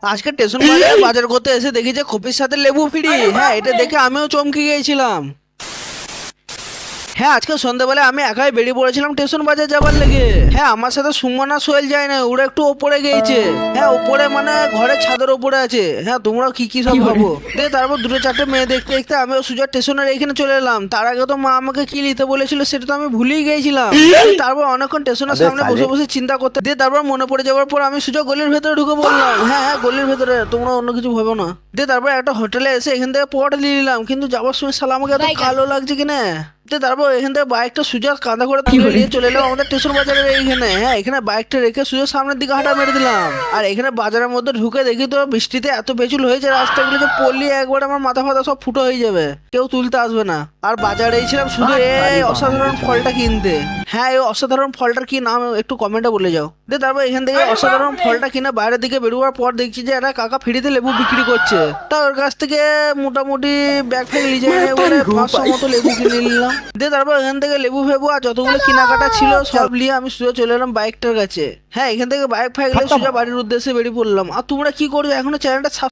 আজকে স্টেশন বাজারে বাজার করতে এসে দেখি যে কপির সাথে লেবু ফ্রি। হ্যাঁ, এটা দেখে আমিও চমকে গিয়েছিলাম। হ্যাঁ, আজকে সন্ধ্যাবেলায় আমি একাই বেরিয়ে পড়েছিলাম স্টেশন বাজার যাবার লেগে। হ্যাঁ, আমার সাথে সুমন আর সোহেল যায় না, ওরা একটু ওপরে গিয়েছে। হ্যাঁ, ওপরে মানে ঘরের ছাদের ওপরে আছে। হ্যাঁ, তোমরা কি কি সব ভাবো। দিয়ে তারপর দুটো চারটে মেয়ে দেখতে দেখতে আমিও সোজা স্টেশনের এইখানে চলে এলাম। তার আগে তো মা আমাকে কি নিতে বলেছিল সেটা তো আমি ভুলেই গিয়েছিলাম। তারপর অনেকক্ষণ স্টেশনের সামনে বসে বসে চিন্তা করতে দিয়ে তারপর মনে পড়ে যাওয়ার পর আমি সোজা গলির ভেতরে ঢুকে পড়লাম। হ্যাঁ হ্যাঁ, গলির ভেতরে, তোমরা অন্য কিছু ভাবো না। দিয়ে তারপর একটা হোটেলে এসে এখান থেকে পট নিয়ে নিলাম, কিন্তু যাওয়ার সময় শালা আমাকে এত কালো লাগছে কিনা। তারপর এখান থেকে বাইকটা সুজা কাঁধা করে তুলে নিয়ে চলে এলাম আমাদের স্টেশন বাজারের এইখানে। হ্যাঁ, এখানে বাইকটা রেখে সুজা সামনের দিকে হাঁটা মেরে দিলাম। আর এখানে বাজারের মধ্যে ঢুকে দেখি তো বৃষ্টিতে এত পেঁচুল হয়েছে রাস্তাগুলো যে পড়লি একবার আমার মাথা ফাথা সব ফুটো হয়ে যাবে, কেউ তুলতে আসবে না। আর বাজারে ছিলাম শুধু এই অসাধারণ ফলটা কিনতে। হ্যাঁ, এই অসাধারণ ফলটার কি নাম একটু কমেন্টে বলে যাও। দিয়ে তারপর এখান থেকে অসাধারণ ফলটা কিনে বাইরের দিকে বেরোবার পর দেখছি যে একটা কাকা ফ্রিতে লেবু বিক্রি করছে। তা ওর কাছ থেকে মোটামুটি ব্যাগ ফ্যাগ লিজে এনে বলে 500 মতো লেবু কিনে নিলাম। দিয়ে তারপর এখান থেকে লেবু ফেবু আর যতগুলো কেনাকাটা ছিল সব নিয়ে আমি সোজা চলে এলাম বাইকটার কাছে। হ্যাঁ, এখান থেকে বাইক ফাইক নিয়ে সোজা বাড়ির উদ্দেশ্যে বেরিয়ে পড়লাম। আর তোমরা কি করছো? এখনো চ্যানেলটা